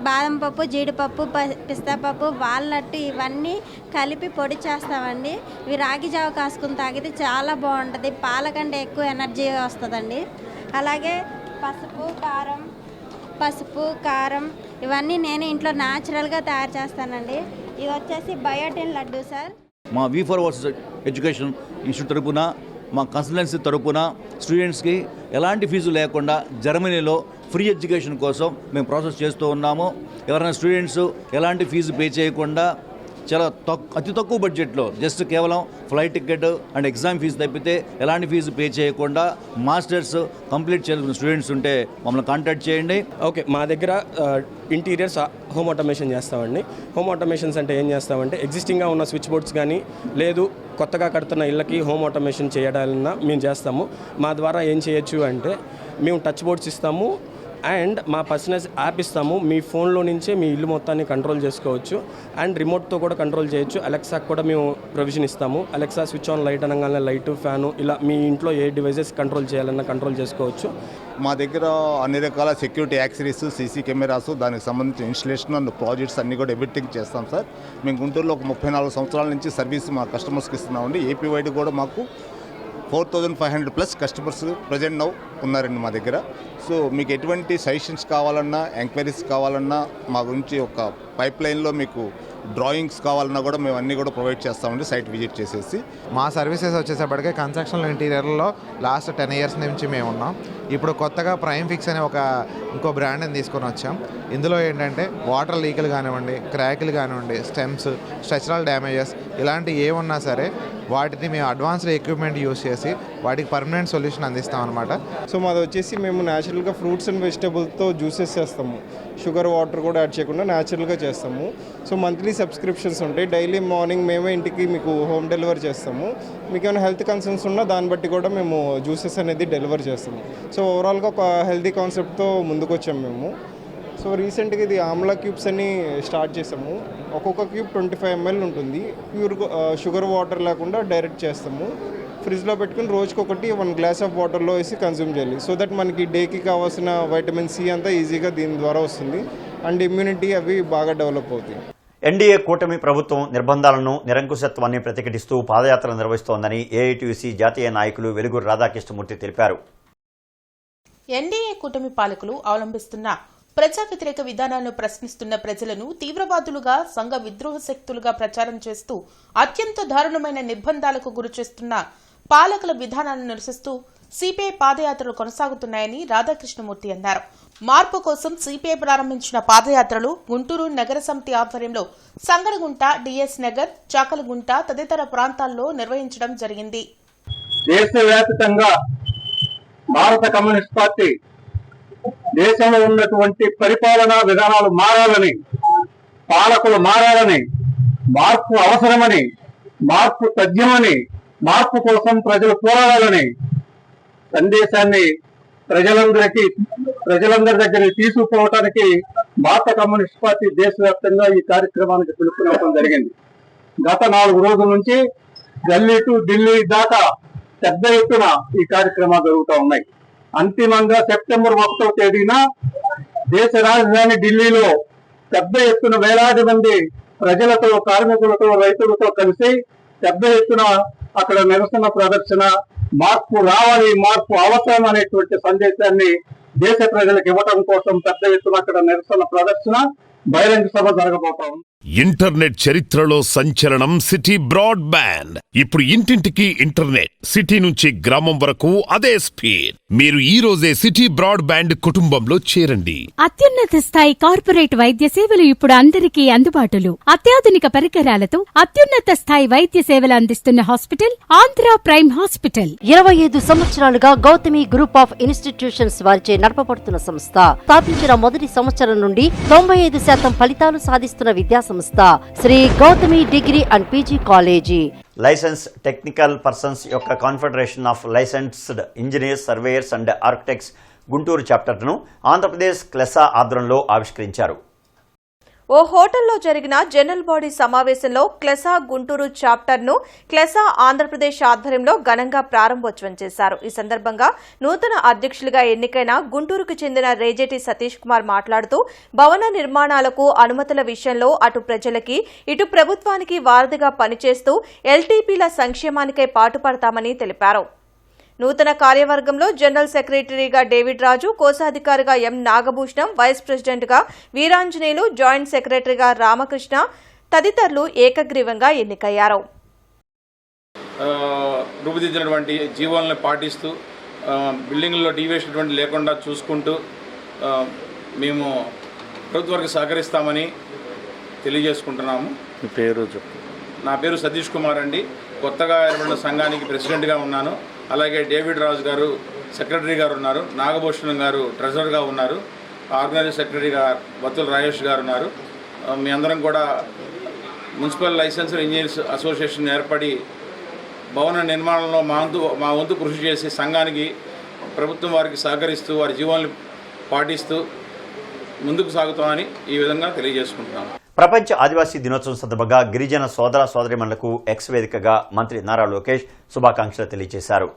బాదం పప్పు, జీడిపప్పు, పిస్తా పప్పు, వాల్నట్ ఇవన్నీ కలిపి పొడి చేస్తామండి. ఇవి రాగి జావ కాసుకుని తాగితే చాలా బాగుంటుంది. పాల కంటే ఎక్కువ ఎనర్జీ వస్తుందండి. అలాగే పసుపు, కారం ఇవన్నీ నేను ఇంట్లో న్యాచురల్గా తయారు చేస్తానండి. ఇది వచ్చేసి బయోటిన్ లడ్డు సార్. మా V4 ఎడ్యుకేషన్ ఇన్స్టిట్యూట్ తరపున, మా కన్సల్టెన్సీ తరపున స్టూడెంట్స్కి ఎలాంటి ఫీజు లేకుండా జర్మనీలో ఫ్రీ ఎడ్యుకేషన్ కోసం మేము ప్రాసెస్ చేస్తూ ఉన్నాము. ఎవరైనా స్టూడెంట్స్ ఎలాంటి ఫీజు పే చేయకుండా చాలా అతి తక్కువ బడ్జెట్లో జస్ట్ కేవలం flight ticket and exam fees తప్పితే ఎలాంటి ఫీజు పే చేయకుండా మాస్టర్స్ కంప్లీట్ చేసుకున్న స్టూడెంట్స్ ఉంటే మమ్మల్ని కాంటాక్ట్ చేయండి. ఓకే, మా దగ్గర ఇంటీరియర్స్ హోమ్ ఆటోమేషన్ చేస్తామండి. హోమ్ ఆటోమేషన్స్ అంటే ఏం చేస్తామంటే ఎగ్జిస్టింగ్గా ఉన్న స్విచ్ బోర్డ్స్ కానీ లేదు కొత్తగా కడుతున్న ఇళ్ళకి హోమ్ ఆటోమేషన్ చేయడాలన్నా మేము చేస్తాము. మా ద్వారా ఏం చేయొచ్చు అంటే మేము టచ్ బోర్డ్స్ ఇస్తాము అండ్ మా పర్సనైజ్ యాప్ ఇస్తాము. మీ ఫోన్లో నుంచే మీ ఇల్లు మొత్తాన్ని కంట్రోల్ చేసుకోవచ్చు అండ్ రిమోట్తో కూడా కంట్రోల్ చేయొచ్చు. అలెక్సాకి కూడా మేము ప్రొవిజన్ ఇస్తాము. అలెక్సా స్విచ్ ఆన్ లైట్ అనగానే లైటు, ఫ్యాను ఇలా మీ ఇంట్లో ఏ డివైజెస్ కంట్రోల్ చేయాలన్నా కంట్రోల్ చేసుకోవచ్చు. మా దగ్గర అన్ని రకాల సెక్యూరిటీ యాక్సరీస్, సీసీ కెమెరాస్, దానికి సంబంధించిన ఇన్స్టలేషన్ అండ్ ప్రాజెక్ట్స్ అన్నీ కూడా ఎవ్రీథింగ్ చేస్తాం సార్. మేము గుంటూరులో ఒక 34 సంవత్సరాల నుంచి సర్వీస్ మా కస్టమర్స్కి ఇస్తున్నామండి. ఏపీ వైడ్ కూడా మాకు 4500+ కస్టమర్స్ ప్రజెంట్ నౌ ఉన్నారండి మా దగ్గర. సో మీకు ఎటువంటి సజెషన్స్ కావాలన్నా, ఎంక్వైరీస్ కావాలన్నా, మా గురించి ఒక పైప్ లైన్లో మీకు డ్రాయింగ్స్ కావాలన్నా కూడా మేము అన్నీ కూడా ప్రొవైడ్ చేస్తామండి సైట్ విజిట్ చేసేసి. మా సర్వీసెస్ వచ్చేసప్పటికే కన్స్ట్రక్షన్ ఇంటీరియర్లో లాస్ట్ 10 ఇయర్స్ నుంచి మేము ఉన్నాం. ఇప్పుడు కొత్తగా ప్రైమ్ ఫిక్స్ అనే ఇంకో బ్రాండ్ని తీసుకొని వచ్చాం. ఇందులో ఏంటంటే వాటర్ లీకులు కానివ్వండి, క్రాకులు కానివ్వండి, స్టెమ్స్, స్ట్రక్చరల్ డ్యామేజెస్ ఇలాంటివి ఏమున్నా సరే వాటిని మేము అడ్వాన్స్డ్ ఎక్విప్మెంట్ యూస్ చేసి వాటికి పర్మనెంట్ సొల్యూషన్ అందిస్తాం అనమాట. సో మాది వచ్చేసి మేము న్యాచురల్గా ఫ్రూట్స్ అండ్ వెజిటబుల్స్తో జ్యూసెస్ చేస్తాము. షుగర్, వాటర్ కూడా యాడ్ చేయకుండా న్యాచురల్గా చేస్తాము. సో మంత్లీ సబ్స్క్రిప్షన్స్ ఉంటాయి. డైలీ మార్నింగ్ మేమే ఇంటికి మీకు హోమ్ డెలివరీ చేస్తాము. మీకు ఏమైనా హెల్త్ కన్సర్న్స్ ఉన్నా దాన్ని బట్టి కూడా మేము జ్యూసెస్ అనేది డెలివరీ చేస్తాము. సో ఓవరాల్గా ఒక హెల్తీ కాన్సెప్ట్తో ముందుకు వచ్చాము మేము. సో రీసెంట్గా ఇది ఆమ్లా క్యూబ్స్ అని స్టార్ట్ చేసాము. ఒక్కొక్క క్యూబ్ 25 ml ఉంటుంది. ప్యూర్ షుగర్, వాటర్ లేకుండా డైరెక్ట్ చేస్తాము. ఫ్రిడ్జ్లో పెట్టుకుని రోజుకొకటి 1 గ్లాస్ ఆఫ్ వాటర్లో వేసి కన్జ్యూమ్ చేయాలి. సో దట్ మనకి డేకి కావాల్సిన వైటమిన్ సి అంతా ఈజీగా దీని ద్వారా వస్తుంది అండ్ ఇమ్యూనిటీ అవి బాగా డెవలప్ అవుతాయి. ఎన్డీఏ కూటమి ప్రభుత్వం నిర్బంధాలను, నిరంకుశత్వాన్ని ప్రతిఘటిస్తూ పాదయాత్ర నిర్వహిస్తోందని ఏఐటీయూసీ జాతీయ నాయకులు వెలుగురు రాధాకృష్ణమూర్తి తెలిపారు. ఎన్డీఏ కూటమి పాలకులు అవలంబిస్తున్న ప్రజా వ్యతిరేక విధానాలను ప్రశ్నిస్తున్న ప్రజలను తీవ్రవాదులుగా, సంఘ విద్రోహ శక్తులుగా ప్రచారం చేస్తూ అత్యంత దారుణమైన నిర్బంధాలకు గురిచేస్తున్న పాలకుల విధానాలను నిరసిస్తూ సిపిఐ పాదయాత్రలు కొనసాగుతున్నాయని రాధాకృష్ణమూర్తి అన్నారు. మార్పు కోసం సిపిఐ ప్రారంభించిన పాదయాత్రలు గుంటూరు నగర సమితి ఆధ్వర్యంలో సంగడగుంట, డిఎస్ నగర్, చాకలగుంట తదితర ప్రాంతాల్లో నిర్వహించడం జరిగింది. దేశవ్యాప్తంగా భారత కమ్యూనిస్ట్ పార్టీ దేశంలో ఉన్నటువంటి పరిపాలనా విధానాలు మారాలని, పాలకులు మారాలని, మార్పు అవసరమని, మార్పు తథ్యమని, మార్పు కోసం ప్రజలు పోరాడాలని సందేశాన్ని ప్రజలందరి దగ్గరికి తీసుకుపోవటానికి భారత కమ్యూనిస్ట్ పార్టీ దేశవ్యాప్తంగా ఈ కార్యక్రమానికి పిలుపునివ్వడం జరిగింది. గత 4 రోజుల నుంచి గల్లీ టు ఢిల్లీ దాకా పెద్ద ఎత్తున ఈ కార్యక్రమాలు జరుగుతూ ఉన్నాయి. అంతిమంగా సెప్టెంబర్ 1వ తేదీన దేశ రాజధాని ఢిల్లీలో పెద్ద ఎత్తున వేలాది మంది ప్రజలతో, కార్మికులతో, రైతులతో కలిసి పెద్ద ఎత్తున అక్కడ నిరసన ప్రదర్శన, మార్పు రావాలి, మార్పు అవసరం అనేటువంటి సందేశాన్ని దేశ ప్రజలకు ఇవ్వడం కోసం పెద్ద ఎత్తున అక్కడ నిరసన ప్రదర్శన, బహిరంగ సభ జరగబోతాం. ఇంటర్నెట్ చరిత్రలో సంచలనం సిటీ బ్రాడ్బ్యాండ్. ఇప్పుడు ఇంటింటికి ఇంటర్నెట్, సిటీ నుంచి గ్రామం వరకు అదే స్పీడ్. మీరు ఈ రోజే సిటీ బ్రాడ్బ్యాండ్ కుటుంబంలో చేరండి. అత్యున్నత స్థాయి కార్పొరేట్ వైద్య సేవలు ఇప్పుడు అందరికీ అందుబాటులో. అత్యాధునిక పరికరాలతో అత్యున్నత స్థాయి వైద్య సేవలు అందిస్తున్న హాస్పిటల్ ఆంధ్ర ప్రైమ్ హాస్పిటల్. 25 సంవత్సరాలుగా గౌతమి గ్రూప్ ఆఫ్ ఇన్స్టిట్యూషన్స్ వారిచే నడపబడుతున్న సంస్థ. స్థాపించిన మొదటి సంవత్సరం నుండి 95% ఫలితాలు సాధిస్తున్న విద్యా సంస్థ Sri Gautami degree and PG college. License technical persons యొక్క confederation of licensed engineers, surveyors and architects Guntur చాప్టర్ను ఆంధ్రప్రదేశ్ క్లెసా ఆధ్వర్యంలో ఆవిష్కరించారు. ఓ హోటల్లో జరిగిన జనరల్ బాడీ సమావేశంలో క్లెసా గుంటూరు చాప్టర్ను క్లెసా ఆంధ్రప్రదేశ్ ఆధ్వర్యంలో ఘనంగా ప్రారంభోత్సవం చేశారు. ఈ సందర్భంగా నూతన అధ్యక్షులుగా ఎన్నికైన గుంటూరుకు చెందిన రేజేటి సతీష్ కుమార్ మాట్లాడుతూ భవన నిర్మాణాలకు అనుమతుల విషయంలో అటు ప్రజలకి ఇటు ప్రభుత్వానికి వారధిగా పనిచేస్తూ ఎల్టీపీల సంక్షేమానికై పాటుపడతామని తెలిపారు. నూతన కార్యవర్గంలో జనరల్ సెక్రటరీగా డేవిడ్ రాజు, కోశాధికారిగా ఎం నాగభూషణం, వైస్ ప్రెసిడెంట్గా వీరాంజనేయులు, జాయింట్ సెక్రటరీగా రామకృష్ణ తదితరులు ఏకగ్రీవంగా ఎన్నికయ్యారు. రూపుదిద్దినటువంటి జీవోలను పాటిస్తూ బిల్డింగ్లలో డీవియేషన్ లేకుండా చూసుకుంటూ మేము ప్రభుత్వానికి సహకరిస్తామని తెలియజేసుకుంటున్నాము. మీ పేరు చెప్పు. నా పేరు సతీష్ కుమార్ అండి. కొత్తగా ఏర్పడిన సంఘానికి ప్రెసిడెంట్గా ఉన్నాను. అలాగే డేవిడ్ రాజు గారు సెక్రటరీ గారు ఉన్నారు, నాగభూషణం గారు ట్రెజరర్గా ఉన్నారు, ఆర్గనైజింగ్ సెక్రటరీగా బత్తుల రాజేష్ గారు ఉన్నారు. మీ అందరం కూడా మున్సిపల్ లైసెన్స్డ్ ఇంజనీర్స్ అసోసియేషన్ ఏర్పడి భవన నిర్మాణంలో మా వంతు కృషి చేసి సంఘానికి ప్రభుత్వం వారికి సహకరిస్తూ వారి జీవనాన్ని పాటిస్తూ ముందుకు సాగుతామని ఈ విధంగా తెలియజేసుకుంటున్నాము. ప్రపంచ ఆదివాసీ దినోత్సవం సందర్భంగా గిరిజన సోదర సోదరీమణులకు ఎక్స్ వేదికగా మంత్రి నారా లోకేష్ శుభాకాంక్షలు తెలియజేశారు.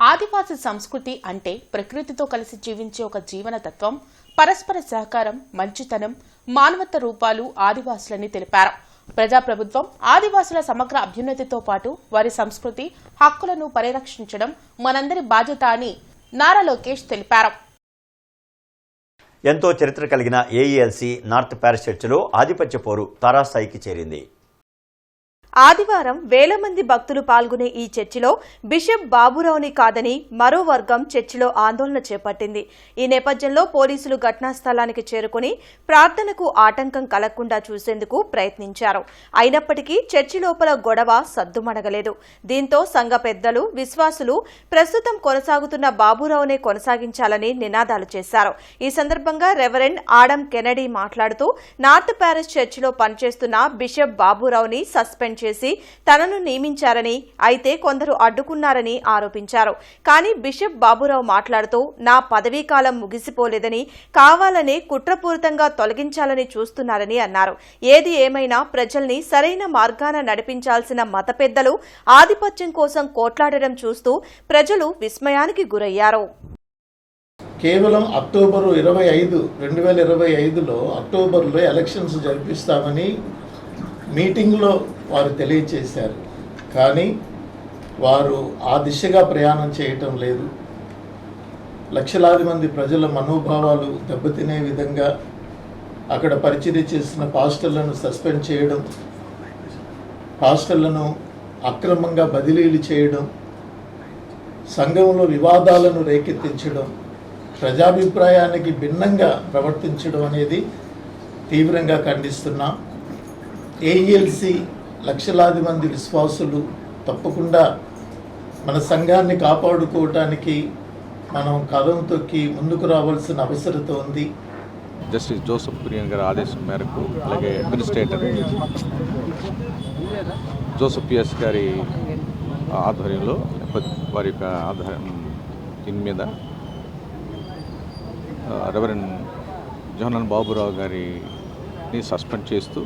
ఆదివాసీ సంస్కృతి అంటే ప్రకృతితో కలిసి జీవించే ఒక జీవన తత్వం, పరస్పర సహకారం, మంచితనం, మానవత్వ రూపాలు ఆదివాసులని తెలిపారు. ప్రజాప్రభుత్వం ఆదివాసుల సమగ్ర అభ్యున్నతితో పాటు వారి సంస్కృతి, హక్కులను పరిరక్షించడం మనందరి బాధ్యత అని నారా లోకేష్ తెలిపారు. ఎంతో చరిత్ర కలిగిన ఏఈఎల్సీ నార్త్ ప్యారిస్ చర్చిలో ఆధిపత్య పోరు తారాస్థాయికి చేరింది. ఆదివారం వేల మంది భక్తులు పాల్గొనే ఈ చర్చిలో బిషప్ బాబురావుని కాదని మరో వర్గం చర్చిలో ఆందోళన చేపట్టింది. ఈ నేపథ్యంలో పోలీసులు ఘటనా స్థలానికి చేరుకుని ప్రార్థనకు ఆటంకం కలగకుండా చూసేందుకు ప్రయత్నించారు. అయినప్పటికీ చర్చి లోపల గొడవ సద్దుమణగలేదు. దీంతో సంఘ పెద్దలు, విశ్వాసులు ప్రస్తుతం కొనసాగుతున్న బాబురావునే కొనసాగించాలని నినాదాలు చేశారు. ఈ సందర్భంగా రెవరెండ్ ఆడమ్ కెనడీ మాట్లాడుతూ నార్త్ ప్యారిస్ చర్చిలో పనిచేస్తున్న బిషప్ బాబురావుని సస్పెండ్ చేసి తనను నియమించారని, అయితే కొందరు అడ్డుకున్నారని ఆరోపించారు. కానీ బిషప్ బాబురావు మాట్లాడుతూ నా పదవీ కాలం ముగిసిపోలేదని, కావాలనే కుట్రపూరితంగా తొలగించాలని చూస్తున్నారని అన్నారు. ఏది ఏమైనా ప్రజల్ని సరైన మార్గాన నడిపించాల్సిన మత పెద్దలు ఆధిపత్యం కోసం కోట్లాడడం చూస్తూ ప్రజలు విస్మయానికి గురయ్యారు. కేవలం అక్టోబర్ 25, 2025లో అక్టోబర్లో ఎలక్షన్స్ జరిపిస్తామని మీటింగ్లో వారు తెలియచేశారు. కానీ వారు ఆ దిశగా ప్రయాణం చేయటం లేదు. లక్షలాది మంది ప్రజల మనోభావాలు దెబ్బతినే విధంగా అక్కడ పరిచర్య చేసిన పాస్టర్లను సస్పెండ్ చేయడం, పాస్టర్లను అక్రమంగా బదిలీలు చేయడం, సంఘంలో వివాదాలను రేకెత్తించడం, ప్రజాభిప్రాయానికి భిన్నంగా ప్రవర్తించడం అనేది తీవ్రంగా ఖండిస్తున్నాం. ఏఈఎల్సీ లక్షలాది మంది విశ్వాసులు తప్పకుండా మన సంఘాన్ని కాపాడుకోవటానికి మనం కదం తొక్కి ముందుకు రావాల్సిన అవసరత ఉంది. జస్టిస్ జోసెఫ్ కురియన్ గారి ఆదేశం మేరకు, అలాగే అడ్మినిస్ట్రేటర్ జోసెఫ్ పిఎస్ గారి ఆధ్వర్యంలో, వారి యొక్క ఆధారం దీని మీద రెవరెండ్ జోహనన్ బాబురావు గారిని సస్పెండ్ చేస్తూ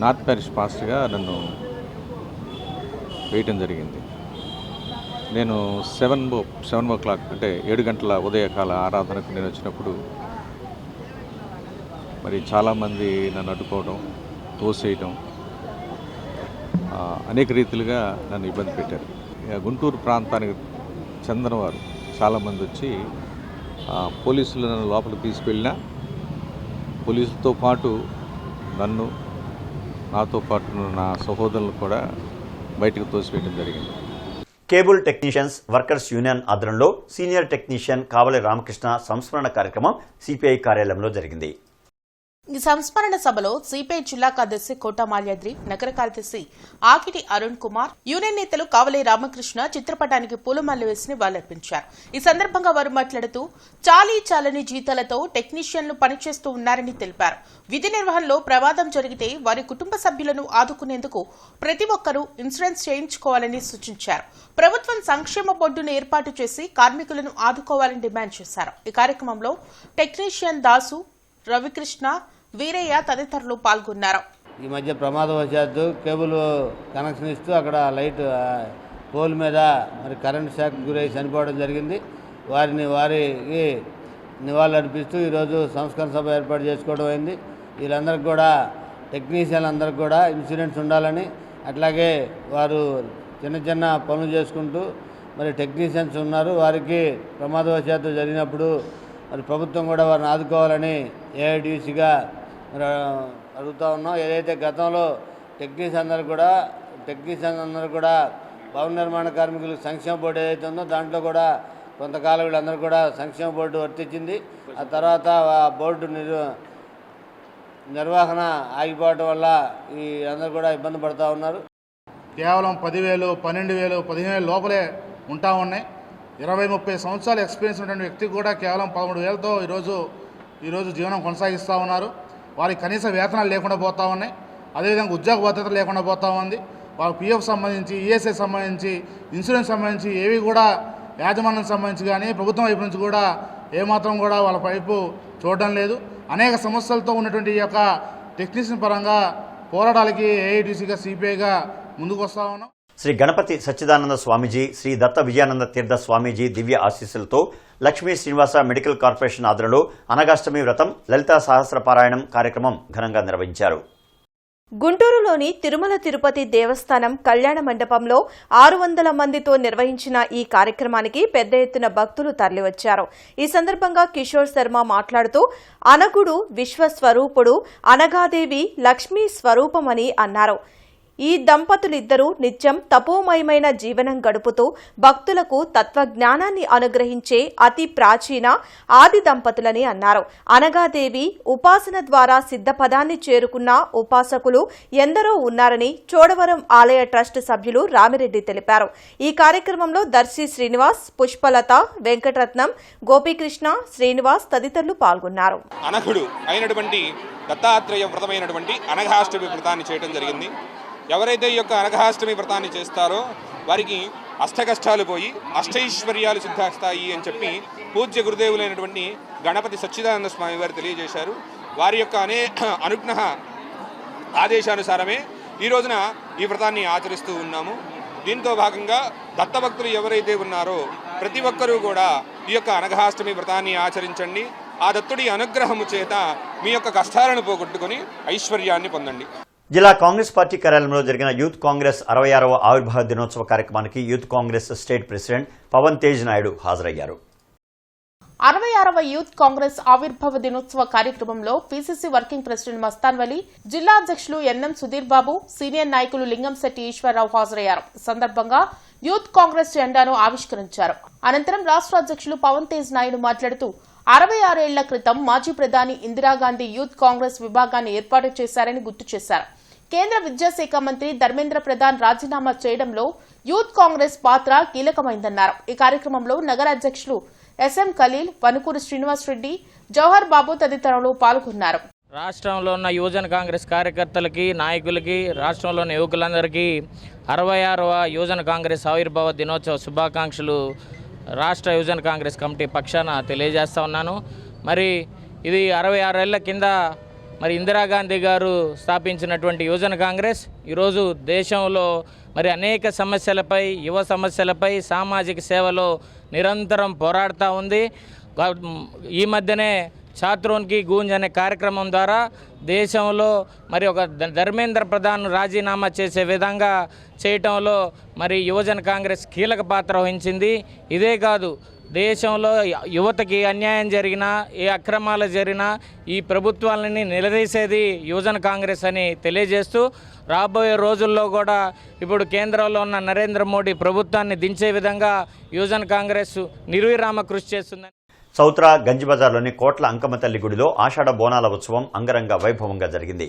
నార్త్ ప్యారిస్ పాస్టర్గా నన్ను వేయటం జరిగింది. నేను 7 o'clock అంటే 7 గంటల ఉదయకాల ఆరాధనకు నేను వచ్చినప్పుడు మరి చాలామంది నన్ను అడ్డుకోవడం, తోసేయడం, అనేక రీతిలుగా నన్ను ఇబ్బంది పెట్టారు. గుంటూరు ప్రాంతానికి చెందిన వారు చాలామంది వచ్చి పోలీసులు నన్ను లోపలికి తీసుకెళ్ళినా పోలీసులతో పాటు నాతో పాటు నా సహోదరులు కూడా బయటకు తోసివేయడం జరిగింది. కేబుల్ టెక్నీషియన్స్ వర్కర్స్ యూనియన్ ఆధ్వర్యంలో సీనియర్ టెక్నీషియన్ కావలి రామకృష్ణ సంస్మరణ కార్యక్రమం సిపిఐ కార్యాలయంలో జరిగింది. ఈ సంస్మరణ సభలో సిపిఐ జిల్లా కార్యదర్శి కోట మాల్యాద్రి, నగర కార్యదర్శి ఆకిటి అరుణ్ కుమార్, యూనియన్ నేతలు కావలి రామకృష్ణ చిత్రపటానికి పూలమాలలు వేసి నివాళులర్పించారు. ఈ సందర్భంగా వారు మాట్లాడుతూ చాలని జీతాలతో టెక్నీషియన్లు పనిచేస్తూ ఉన్నారని తెలిపారు. విధి నిర్వహణలో ప్రమాదం జరిగితే వారి కుటుంబ సభ్యులను ఆదుకునేందుకు ప్రతి ఒక్కరూ ఇన్సూరెన్స్ చేయించుకోవాలని సూచించారు. ప్రభుత్వం సంక్షేమ బోర్డును ఏర్పాటు చేసి కార్మికులను ఆదుకోవాలని డిమాండ్ చేశారు. ఈ కార్యక్రమంలో టెక్నీషియన్ దాసు, రవికృష్ణ, వీరయ్య తదితరులు పాల్గొన్నారు. ఈ మధ్య ప్రమాదవశాత్తు కేబుల్ కనెక్షన్ ఇస్తూ అక్కడ లైట్ పోల్ మీద మరి కరెంట్ షాక్ గురై చనిపోవడం జరిగింది. వారికి నివాళులర్పిస్తూ ఈరోజు సంస్కరణ సభ ఏర్పాటు చేసుకోవడం అయింది. వీళ్ళందరికీ కూడా టెక్నీషియన్ అందరికి కూడా ఇన్సూరెన్స్ ఉండాలని, అట్లాగే వారు చిన్న చిన్న పనులు చేసుకుంటూ మరి టెక్నీషియన్స్ ఉన్నారు, వారికి ప్రమాదవశాత్తు జరిగినప్పుడు మరి ప్రభుత్వం కూడా వారిని ఆదుకోవాలని ఏఐడిసిగా మరి అడుగుతూ ఉన్నాం. ఏదైతే గతంలో టెక్నీషియన్ అందరూ కూడా భవన నిర్మాణ కార్మికులకు సంక్షేమ బోర్డు ఏదైతే ఉందో దాంట్లో కూడా కొంతకాలం వీళ్ళందరూ కూడా సంక్షేమ బోర్డు వర్తించింది. ఆ తర్వాత ఆ బోర్డు నిర్వహణ ఆగిపోవడం వల్ల ఈ అందరూ కూడా ఇబ్బంది పడుతూ ఉన్నారు. కేవలం 10,000, 12,000, 15,000 లోపలే ఉంటా ఉన్నాయి. 20-30 సంవత్సరాల ఎక్స్పీరియన్స్ ఉన్నటువంటి వ్యక్తికి కూడా కేవలం 13,000తో ఈరోజు జీవనం కొనసాగిస్తూ ఉన్నారు. వారికి కనీస వేతనాలు లేకుండా పోతూ ఉన్నాయి. అదేవిధంగా ఉద్యోగ భద్రత లేకుండా పోతూ ఉంది. వాళ్ళకి పిఎఫ్ సంబంధించి, ఈఎస్ఐ సంబంధించి, ఇన్సూరెన్స్ సంబంధించి ఏవి కూడా యాజమాన్యం సంబంధించి కానీ ప్రభుత్వం వైపు నుంచి కూడా ఏమాత్రం కూడా వాళ్ళ వైపు చూడడం లేదు. అనేక సమస్యలతో ఉన్నటువంటి ఈ యొక్క టెక్నీషియన్ పరంగా పోరాటాలకి ఏఐటీసీగా, సిపిఐగా ముందుకు వస్తా ఉన్నాం. శ్రీ గణపతి సచ్చిదానంద స్వామీజీ, శ్రీ దత్త విజయానంద తీర్థ స్వామీజీ దివ్య ఆశీస్సులతో లక్ష్మీ శ్రీనివాస మెడికల్ కార్పొరేషన్ ఆధ్వర్యంలో అనగాష్టమి వ్రతం, లలితా సహస్ర పారాయణం కార్యక్రమం ఘనంగా నిర్వహించారు. గుంటూరులోని తిరుమల తిరుపతి దేవస్థానం కళ్యాణ మండపంలో 600 మందితో నిర్వహించిన ఈ కార్యక్రమానికి పెద్ద ఎత్తున భక్తులు తరలివచ్చారు. ఈ సందర్భంగా కిషోర్ శర్మ మాట్లాడుతూ అనగుడు విశ్వస్వరూపుడు, అనగాదేవి లక్ష్మీ స్వరూపమని అన్నారు. ఈ దంపతులిద్దరూ నిత్యం తపోమయమైన జీవనం గడుపుతూ భక్తులకు తత్వజ్ఞానాన్ని అనుగ్రహించే అతి ప్రాచీన ఆది దంపతులని అన్నారు. అనగాదేవి ఉపాసన ద్వారా సిద్ధపదాన్ని చేరుకున్న ఉపాసకులు ఎందరో ఉన్నారని చోడవరం ఆలయ ట్రస్ట్ సభ్యులు రామిరెడ్డి తెలిపారు. ఈ కార్యక్రమంలో దర్శి శ్రీనివాస్, పుష్పలత, వెంకటరత్నం, గోపీకృష్ణ, శ్రీనివాస్ తదితరులు పాల్గొన్నారు. అనఘుడు అయినటువంటి దత్తాత్రేయ వ్రతమైనటువంటి అనఘాష్టమి వ్రతాన్ని చేయడం జరిగింది. ఎవరైతే ఈ యొక్క అనఘాష్టమి వ్రతాన్ని చేస్తారో వారికి అష్టకష్టాలు పోయి అష్టైశ్వర్యాలు సిద్ధిస్తాయి అని చెప్పి పూజ్య గురుదేవులైనటువంటి గణపతి సచ్చిదానంద స్వామి వారు తెలియజేశారు. వారి యొక్క అనుజ్ఞ ఆదేశానుసారమే ఈ రోజున ఈ వ్రతాన్ని ఆచరిస్తూ ఉన్నాము. దీంతో భాగంగా దత్తభక్తులు ఎవరైతే ఉన్నారో ప్రతి ఒక్కరూ కూడా ఈ యొక్క అనఘాష్టమి వ్రతాన్ని ఆచరించండి. ఆ దత్తుడి అనుగ్రహము చేత మీ యొక్క కష్టాలను పోగొట్టుకుని ఐశ్వర్యాన్ని పొందండి. జిల్లా కాంగ్రెస్ పార్టీ కార్యాలయంలో జరిగిన యూత్ కాంగ్రెస్ 66వ ఆవిర్భావ దినోత్సవ కార్యక్రమానికి youth Congress state president Pavan Tej Naidu హాజరయ్యారు. 66వ యూత్ కాంగ్రెస్ ఆవిర్భావ దినోత్సవ కార్యక్రమంలో PCC working president Mastan Vali, జిల్లా అధ్యక్షులు ఎన్ఎం సుధీర్ బాబు, సీనియర్ నాయకులు లింగంశెట్టి ఈశ్వరరావు హాజరయ్యారు. ఈ సందర్భంగా యూత్ కాంగ్రెస్ జెండాను ఆవిష్కరించారు. అనంతరం రాష్ట్ర అధ్యక్షులు పవన్ తేజ్ నాయుడు మాట్లాడుతూ 66 ఏళ్ల క్రితం మాజీ ప్రధాని ఇందిరాగాంధీ యూత్ కాంగ్రెస్ విభాగాన్ని ఏర్పాటు చేశారని గుర్తు చేశారు. కేంద్ర విద్యాశాఖ మంత్రి ధర్మేంద్ర ప్రధాన్ రాజీనామా చేయడంలో యూత్ కాంగ్రెస్ పాత్ర కీలకమైందన్నారు. ఈ కార్యక్రమంలో నగర అధ్యక్షులు ఎస్ఎం ఖలీల్, వనుకూరు శ్రీనివాస్ రెడ్డి, జవహర్ బాబు తదితరులు పాల్గొన్నారు. రాష్ట్రంలో ఉన్న యువజన కాంగ్రెస్ కార్యకర్తలకి, నాయకులకి, రాష్ట్రంలోని యువకులందరికీ 66వ యువజన కాంగ్రెస్ ఆవిర్భావ దినోత్సవ శుభాకాంక్షలు రాష్ట్ర యువజన కాంగ్రెస్ కమిటీ పక్షాన తెలియజేస్తా ఉన్నాను. మరి ఇది 66 ఏళ్ల కింద మరి ఇందిరాగాంధీ గారు స్థాపించినటువంటి యువజన కాంగ్రెస్ ఈరోజు దేశంలో మరి అనేక సమస్యలపై, యువ సమస్యలపై, సామాజిక సేవలో నిరంతరం పోరాడుతూ ఉంది. ఈ మధ్యనే ఛాత్రోన్కి గూంజ్ అనే కార్యక్రమం ద్వారా దేశంలో మరి ఒక ధర్మేంద్ర ప్రధాన్ రాజీనామా చేసే విధంగా చేయటంలో మరి యువజన కాంగ్రెస్ కీలక పాత్ర వహించింది. ఇదే కాదు, దేశంలో యువతకి అన్యాయం జరిగినా, ఏ అక్రమాలు జరిగినా ఈ ప్రభుత్వాలని నిలదీసేది యువజన కాంగ్రెస్ అని తెలియజేస్తూ రాబోయే రోజుల్లో కూడా ఇప్పుడు కేంద్రంలో ఉన్న నరేంద్ర మోడీ ప్రభుత్వాన్ని దించే విధంగా యువజన కాంగ్రెస్ నిర్విరామ కృషి చేస్తుందని. సౌత్రా గంజిబజార్లోని కోట్ల అంకమ్మ తల్లి గుడిలో ఆషాఢ బోనాల ఉత్సవం అంగరంగ వైభవంగా జరిగింది.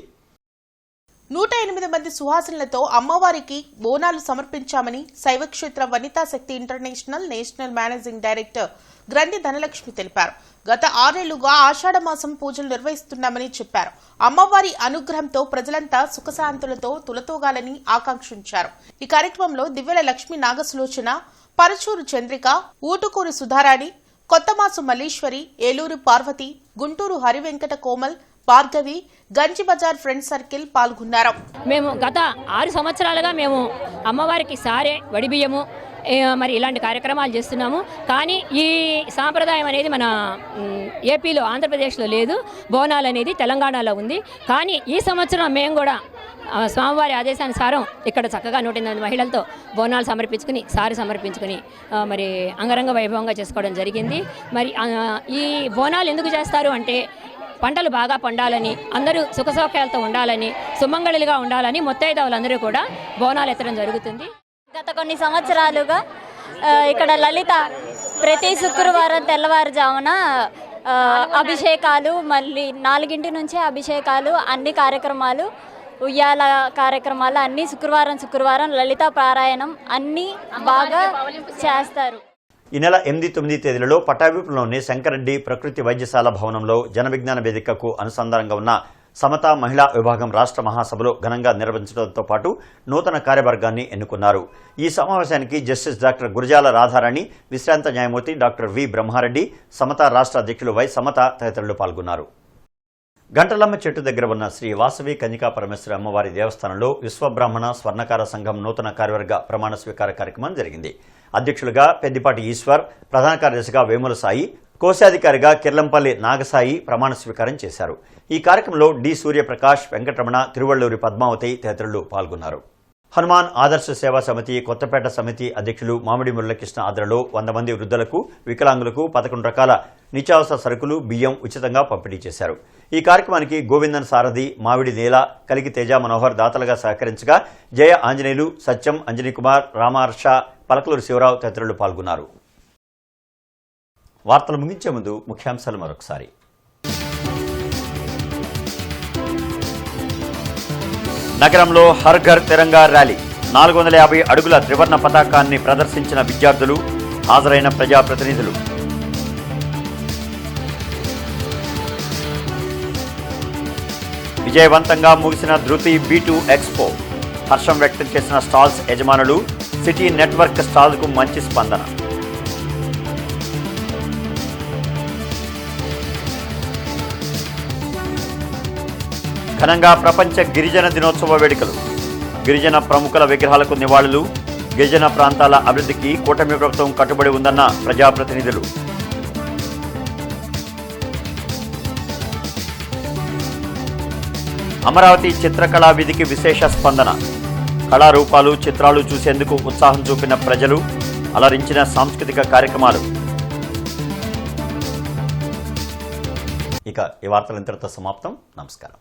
108 మంది సుహాసినులతో అమ్మవారికి బోనాలు సమర్పించామని శైవక్షేత్ర వనితా శక్తి ఇంటర్నేషనల్ నేషనల్ మేనేజింగ్ డైరెక్టర్ గ్రంథి ధనలక్ష్మి తెలిపారు. గత 6 ఏళ్లుగా ఆషాఢ మాసం పూజలు నిర్వహిస్తున్నామని చెప్పారు. అమ్మవారి అనుగ్రహంతో ప్రజలంతా సుఖశాంతులతో తులతూగాలని ఆకాంక్షించారు. ఈ కార్యక్రమంలో దివ్యల లక్ష్మీ నాగసులోచన, పరచూరు చంద్రిక, ఊటుకూరి సుధారాణి, కొత్తమాసు మల్లీశ్వరి, ఏలూరు పార్వతి, గుంటూరు హరివెంకట కోమల్, భార్గవి, గంజి బజార్ ఫ్రెండ్ సర్కిల్ పాల్గొన్నారు. మేము గత 6 సంవత్సరాలుగా మేము అమ్మవారికి సారే వడిబియ్యము మరి ఇలాంటి కార్యక్రమాలు చేస్తున్నాము. కానీ ఈ సాంప్రదాయం అనేది మన ఏపీలో, ఆంధ్రప్రదేశ్లో లేదు. బోనాలు అనేది తెలంగాణలో ఉంది. కానీ ఈ సంవత్సరం మేము కూడా స్వామివారి ఆదేశానుసారం ఇక్కడ చక్కగా 108 మహిళలతో బోనాలు సమర్పించుకుని, సారి సమర్పించుకుని మరి అంగరంగ వైభవంగా చేసుకోవడం జరిగింది. మరి ఈ బోనాలు ఎందుకు చేస్తారు అంటే పంటలు బాగా పండాలని, అందరూ సుఖసౌఖ్యాలతో ఉండాలని, సుమంగళిగా ఉండాలని ముత్తైదవులందరూ కూడా బోనాలు ఎత్తడం జరుగుతుంది. గత కొన్ని సంవత్సరాలుగా ఇక్కడ లలిత ప్రతి శుక్రవారం తెల్లవారుజామున అభిషేకాలు, మళ్ళీ 4 నుంచే అభిషేకాలు, అన్ని కార్యక్రమాలు, ఉయ్యాల కార్యక్రమాలు అన్నీ శుక్రవారం లలిత పారాయణం అన్నీ బాగా చేస్తారు. ఈ నెల 8, 9 తేదీలలో పట్టాభిపురంలోని శంకరెడ్డి ప్రకృతి వైద్యశాల భవనంలో జన విజ్ఞాన వేదికకు అనుసంధానంగా ఉన్న సమతా మహిళా విభాగం రాష్ట్ర మహాసభలో ఘనంగా నిర్వహించడంతో పాటు నూతన కార్యవర్గాన్ని ఎన్నుకున్నారు. ఈ సమావేశానికి జస్టిస్ డాక్టర్ గురజాల రాధారాణి, విశ్రాంత న్యాయమూర్తి డాక్టర్ వి బ్రహ్మారెడ్డి, సమతా రాష్ట్ర అధ్యక్షులు వై సమత తదితరులు పాల్గొన్నారు. గంటలమ్మ చెట్టు దగ్గర ఉన్న శ్రీ వాసవి కన్యకా పరమేశ్వరి అమ్మవారి దేవస్థానంలో విశ్వబ్రాహ్మణ స్వర్ణకార సంఘం నూతన కార్యవర్గ ప్రమాణ స్వీకార కార్యక్రమం జరిగింది. అధ్యక్షులుగా పెద్దిపాటి ఈశ్వర్, ప్రధాన కార్యదర్శిగా వేముల సాయి, కోశాధికారిగా కిర్లంపల్లి నాగసాయి ప్రమాణ స్వీకారం చేశారు. ఈ కార్యక్రమంలో డి సూర్యప్రకాష్, వెంకటరమణ, తిరువళ్లూరి పద్మావతి తదితరులు పాల్గొన్నారు. హనుమాన్ ఆదర్శ సేవా సమితి కొత్తపేట సమితి అధ్యక్షులు మామిడి మురళకృష్ణ ఆధ్వర్యంలో 100 మంది వృద్ధులకు, వికలాంగులకు 11 రకాల నిత్యావసర సరుకులు, బియ్యం ఉచితంగా పంపిణీ చేశారు. ఈ కార్యక్రమానికి గోవిందన్ సారథి, మావిడి నేల, కలిగి తేజ మనోహర్ దాతలుగా సహకరించగా జయ ఆంజనేయులు, సత్యం, అంజనీకుమార్, రామహర్ష, పలకలూరు శివరావు తదితరులు పాల్గొన్నారు. వార్తలు ముగించే ముందు ముఖ్యాంశాలు మరొకసారి. నగరంలో హర్ ఘర్ తిరంగా ర్యాలీ, 450 అడుగుల త్రివర్ణ పతాకాన్ని ప్రదర్శించిన విద్యార్థులు, హాజరైన ప్రజాప్రతినిధులు. విజయవంతంగా ముగిసిన ధృతి B2 ఎక్స్పో, హర్షం వ్యక్తం చేసిన స్టాల్స్ యజమానులు, సిటీ నెట్వర్క్ స్టాల్కు మంచి స్పందన. ఘనంగా ప్రపంచ గిరిజన దినోత్సవ వేడుకలు, గిరిజన ప్రముఖుల విగ్రహాలకు నివాళులు, గిరిజన ప్రాంతాల అభివృద్ధికి కూటమి ప్రభుత్వం కట్టుబడి ఉందన్న ప్రజాప్రతినిధులు. అమరావతి చిత్రకళా వీధికి విశేష స్పందన, కళారూపాలు, చిత్రాలు చూసేందుకు ఉత్సాహం చూపిన ప్రజలు, అలరించిన సాంస్కృతిక కార్యక్రమాలు. ఇక ఈ వార్తలు ఇంతటితో సమాప్తం. నమస్కారం.